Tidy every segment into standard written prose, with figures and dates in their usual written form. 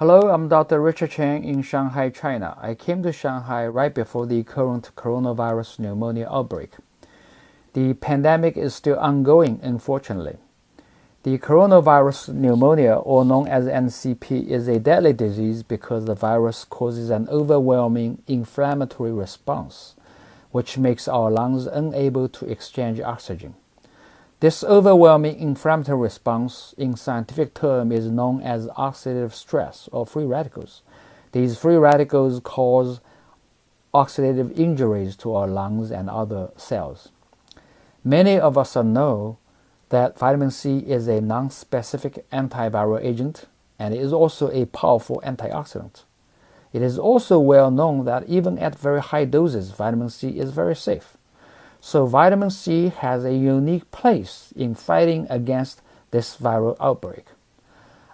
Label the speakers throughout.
Speaker 1: Hello, I'm Dr. Richard Cheng in Shanghai, China. I came to Shanghai right before the current coronavirus pneumonia outbreak. The pandemic is still ongoing, unfortunately. The coronavirus pneumonia, or known as NCP, is a deadly disease because the virus causes an overwhelming inflammatory response, which makes our lungs unable to exchange oxygen. This overwhelming inflammatory response, in scientific term, is known as oxidative stress or free radicals. These free radicals cause oxidative injuries to our lungs and other cells. Many of us know that vitamin C is a non-specific antiviral agent and is also a powerful antioxidant. It is also well known that even at very high doses, vitamin C is very safe. So vitamin C has a unique place in fighting against this viral outbreak.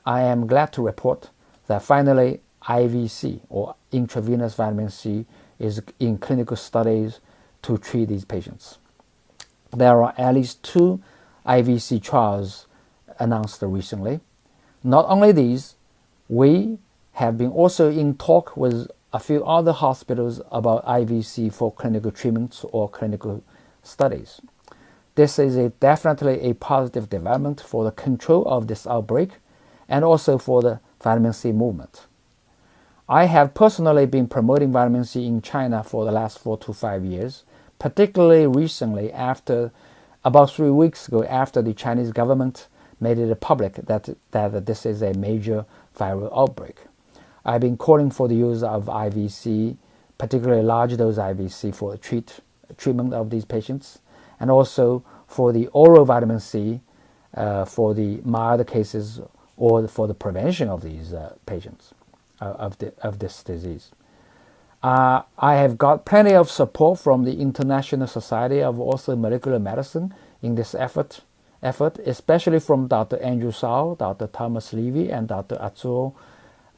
Speaker 1: I am glad to report that finally IVC, or intravenous vitamin C, is in clinical studies to treat these patients. There are at least 2 IVC trials announced recently. Not only these, we have been also in talk with a few other hospitals about IVC for clinical treatments or clinical studies. This is definitely a positive development for the control of this outbreak and also for the vitamin C movement. I have personally been promoting vitamin C in China for the last 4 to 5 years, particularly recently about 3 weeks ago after the Chinese government made it public that this is a major viral outbreak. I've been calling for the use of IVC, particularly large dose IVC for the treatment of these patients, and also for the oral vitamin C for the mild cases or for the prevention of these patients of this disease. I have got plenty of support from the International Society of Molecular Medicine in this effort, especially from Dr. Andrew Sao, Dr. Thomas Levy, and Dr. Atsuo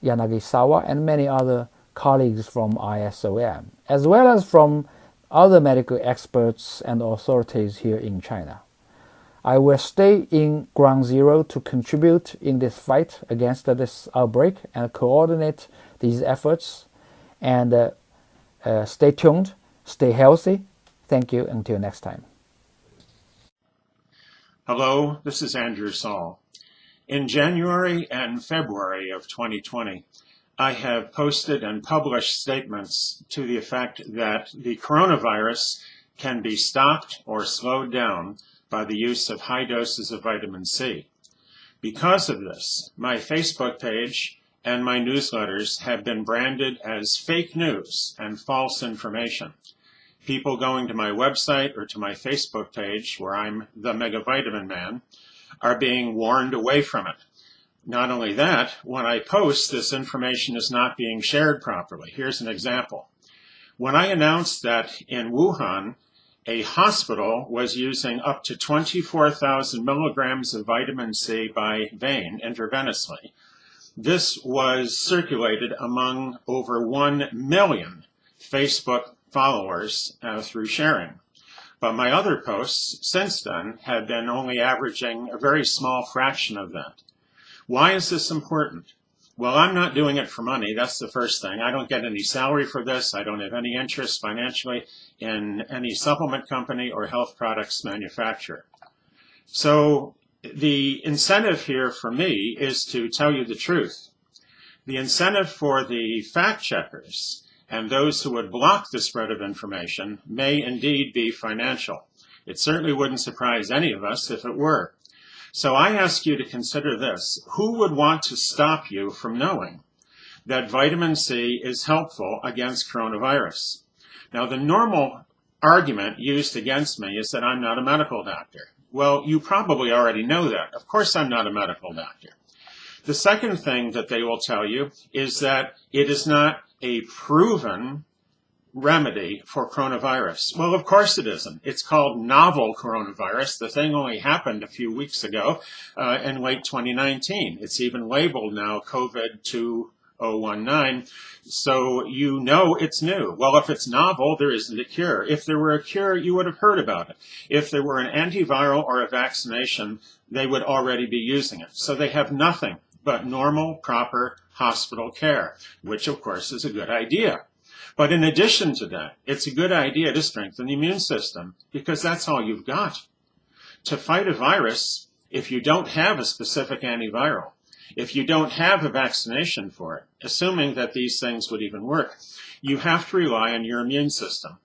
Speaker 1: Yanagisawa, and many other colleagues from ISOM, as well as from other medical experts and authorities here in China. I will stay in ground zero to contribute in this fight against this outbreak and coordinate these efforts. And stay tuned, stay healthy. Thank you. Until next time.
Speaker 2: Hello, this is Andrew Saul. In January and February of 2020, I have posted and published statements to the effect that the coronavirus can be stopped or slowed down by the use of high doses of vitamin C. Because of this, my Facebook page and my newsletters have been branded as fake news and false information. People going to my website or to my Facebook page, where I'm the Mega Vitamin Man, are being warned away from it. Not only that, when I post, this information is not being shared properly. Here's an example. When I announced that in Wuhan, a hospital was using up to 24,000 milligrams of vitamin C by vein intravenously, this was circulated among over 1 million Facebook followers through sharing. But my other posts since then have been only averaging a very small fraction of that. Why is this important? Well, I'm not doing it for money. That's the first thing. I don't get any salary for this. I don't have any interest financially in any supplement company or health products manufacturer. So the incentive here for me is to tell you the truth. The incentive for the fact checkers and those who would block the spread of information may indeed be financial. It certainly wouldn't surprise any of us if it were. So I ask you to consider this. Who would want to stop you from knowing that vitamin C is helpful against coronavirus? Now, the normal argument used against me is that I'm not a medical doctor. Well, you probably already know that. Of course I'm not a medical doctor. The second thing that they will tell you is that it is not a proven remedy for coronavirus. Well, of course it isn't. It's called novel coronavirus. The thing only happened a few weeks ago in late 2019. It's even labeled now COVID 2019. So you know it's new. Well, if it's novel, there isn't a cure. If there were a cure, you would have heard about it. If there were an antiviral or a vaccination, they would already be using it. So they have nothing but normal, proper hospital care, which of course is a good idea. But in addition to that, it's a good idea to strengthen the immune system because that's all you've got. To fight a virus, if you don't have a specific antiviral, if you don't have a vaccination for it, assuming that these things would even work, you have to rely on your immune system.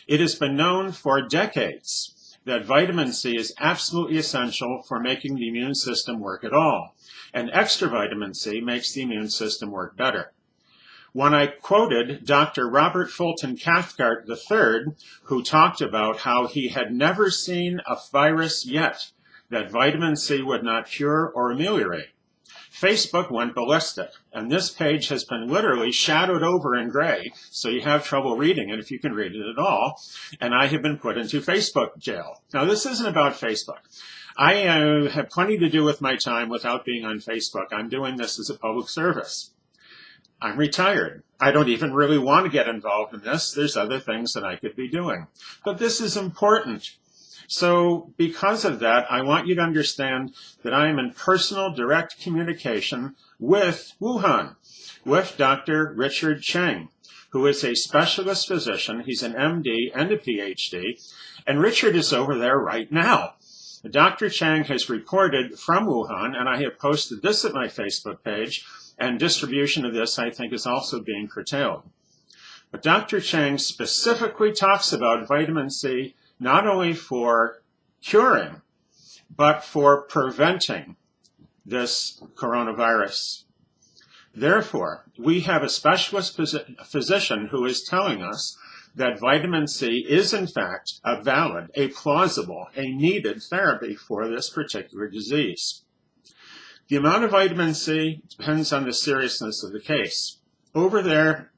Speaker 2: It has been known for decades that vitamin C is absolutely essential for making the immune system work at all. And extra vitamin C makes the immune system work better. When I quoted Dr. Robert Fulton Cathcart III, who talked about how he had never seen a virus yet that vitamin C would not cure or ameliorate, Facebook went ballistic, and this page has been literally shadowed over in gray, so you have trouble reading it if you can read it at all, and I have been put into Facebook jail. Now, this isn't about Facebook. I have plenty to do with my time without being on Facebook. I'm doing this as a public service. I'm retired. I don't even really want to get involved in this. There's other things that I could be doing. But this is important. So because of that, I want you to understand that I am in personal direct communication with Wuhan, with Dr. Richard Cheng, who is a specialist physician. He's an MD and a PhD, and Richard is over there right now. Dr. Cheng has reported from Wuhan, and I have posted this at my Facebook page, and distribution of this, I think, is also being curtailed. But Dr. Cheng specifically talks about vitamin C not only for curing, but for preventing this coronavirus. Therefore, we have a specialist physician who is telling us that vitamin C is, in fact, a valid, a plausible, a needed therapy for this particular disease. The amount of vitamin C depends on the seriousness of the case. Over there,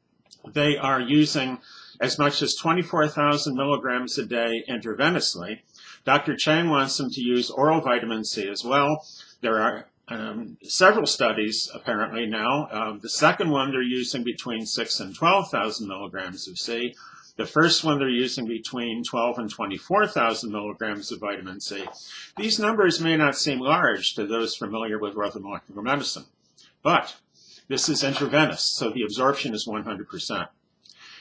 Speaker 2: they are using as much as 24,000 milligrams a day intravenously. Dr. Cheng wants them to use oral vitamin C as well. There are several studies apparently now. The second one they're using between 6,000 and 12,000 milligrams of C. The first one they're using between 12,000 and 24,000 milligrams of vitamin C. These numbers may not seem large to those familiar with molecular medicine, but this is intravenous, so the absorption is 100%.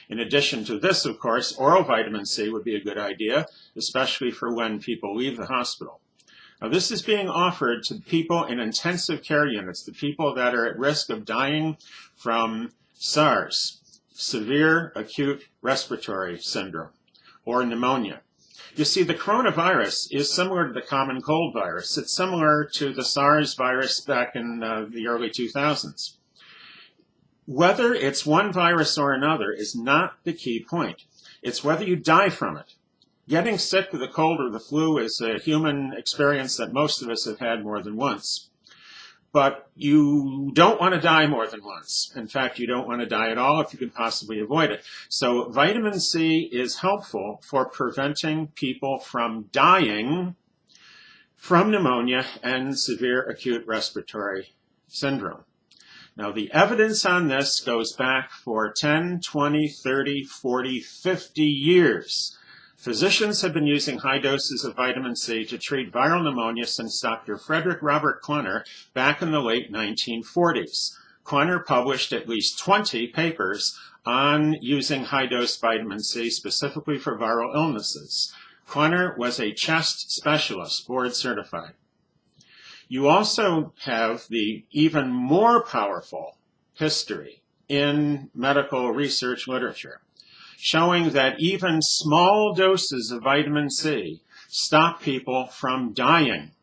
Speaker 2: In addition to this, of course, oral vitamin C would be a good idea, especially for when people leave the hospital. Now, this is being offered to people in intensive care units, the people that are at risk of dying from SARS, severe acute respiratory syndrome, or pneumonia. You see, the coronavirus is similar to the common cold virus. It's similar to the SARS virus back in the early 2000s. Whether it's one virus or another is not the key point. It's whether you die from it. Getting sick with a cold or the flu is a human experience that most of us have had more than once. But you don't want to die more than once. In fact, you don't want to die at all if you can possibly avoid it. So vitamin C is helpful for preventing people from dying from pneumonia and severe acute respiratory syndrome. Now, the evidence on this goes back for 10, 20, 30, 40, 50 years. Physicians have been using high doses of vitamin C to treat viral pneumonia since Dr. Frederick Robert Klenner back in the late 1940s. Klenner published at least 20 papers on using high-dose vitamin C specifically for viral illnesses. Klenner was a chest specialist, board certified. You also have the even more powerful history in medical research literature, showing that even small doses of vitamin C stop people from dying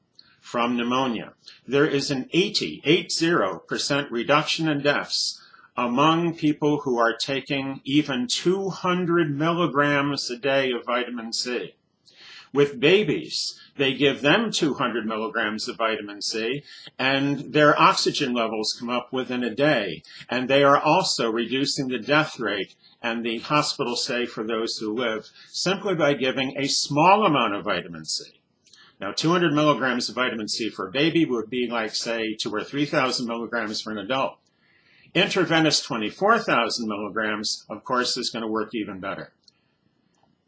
Speaker 2: from pneumonia. There is an 80% reduction in deaths among people who are taking even 200 milligrams a day of vitamin C. With babies, they give them 200 milligrams of vitamin C, and their oxygen levels come up within a day. And they are also reducing the death rate and the hospital stay for those who live simply by giving a small amount of vitamin C. Now, 200 milligrams of vitamin C for a baby would be like, say, 2,000 or 3,000 milligrams for an adult. Intravenous 24,000 milligrams, of course, is going to work even better.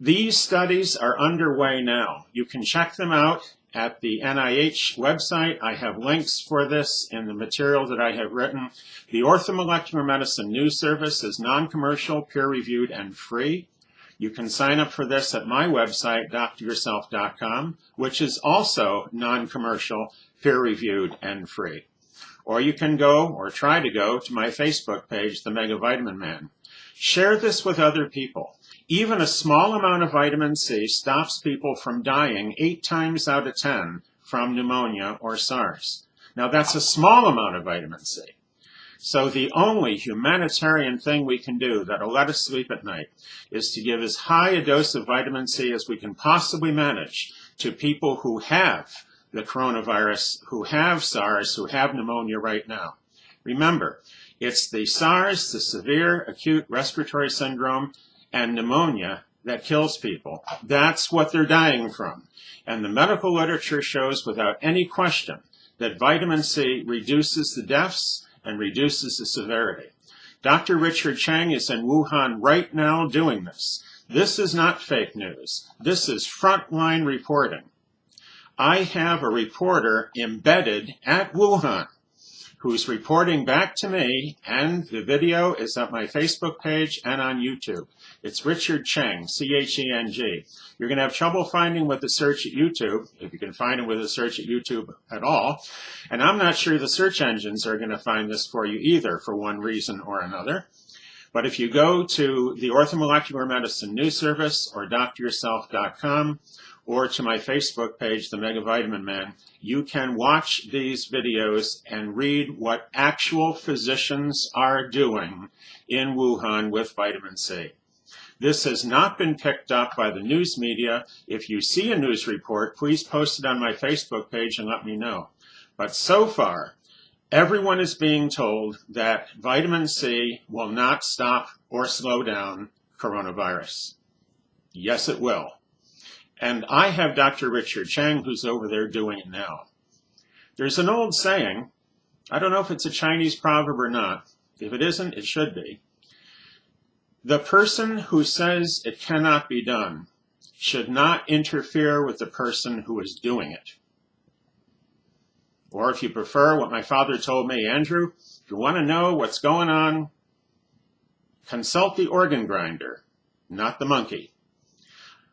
Speaker 2: These studies are underway now. You can check them out at the NIH website. I have links for this in the material that I have written. The Orthomolecular Medicine News Service is non-commercial, peer-reviewed, and free. You can sign up for this at my website, dryourself.com, which is also non-commercial, peer-reviewed, and free. Or you can go, or try to go, to my Facebook page, The Mega Vitamin Man. Share this with other people. Even a small amount of vitamin C stops people from dying 8 times out of 10 from pneumonia or SARS. Now that's a small amount of vitamin C. So the only humanitarian thing we can do that'll let us sleep at night is to give as high a dose of vitamin C as we can possibly manage to people who have the coronavirus, who have SARS, who have pneumonia right now. Remember, it's the SARS, the severe acute respiratory syndrome, and pneumonia that kills people. That's what they're dying from. And the medical literature shows without any question that vitamin C reduces the deaths and reduces the severity. Dr. Richard Cheng is in Wuhan right now doing this. This is not fake news. This is frontline reporting. I have a reporter embedded at Wuhan who's reporting back to me, and the video is at my Facebook page and on YouTube. It's Richard Cheng, C-H-E-N-G. You're going to have trouble finding with the search at YouTube, if you can find it with a search at YouTube at all. And I'm not sure the search engines are going to find this for you either, for one reason or another. But if you go to the Orthomolecular Medicine News Service or dryourself.com, or to my Facebook page, The Mega Vitamin Man, you can watch these videos and read what actual physicians are doing in Wuhan with vitamin C. This has not been picked up by the news media. If you see a news report, please post it on my Facebook page and let me know. But so far, everyone is being told that vitamin C will not stop or slow down coronavirus. Yes, it will. And I have Dr. Richard Cheng, who's over there doing it now. There's an old saying, I don't know if it's a Chinese proverb or not. If it isn't, it should be. The person who says it cannot be done should not interfere with the person who is doing it. Or if you prefer, what my father told me, Andrew, if you want to know what's going on, consult the organ grinder, not the monkey.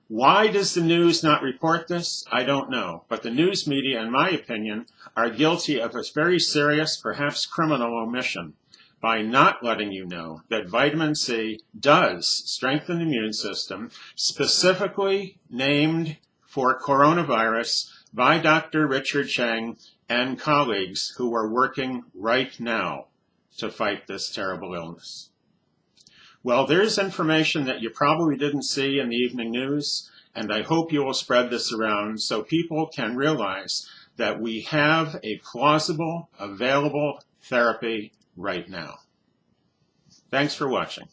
Speaker 2: Why does the news not report this? I don't know. But the news media, in my opinion, are guilty of a very serious, perhaps criminal omission by not letting you know that vitamin C does strengthen the immune system, specifically named for coronavirus by Dr. Richard Cheng and colleagues who are working right now to fight this terrible illness. Well, there's information that you probably didn't see in the evening news, and I hope you will spread this around so people can realize that we have a plausible, available therapy right now. Thanks for watching.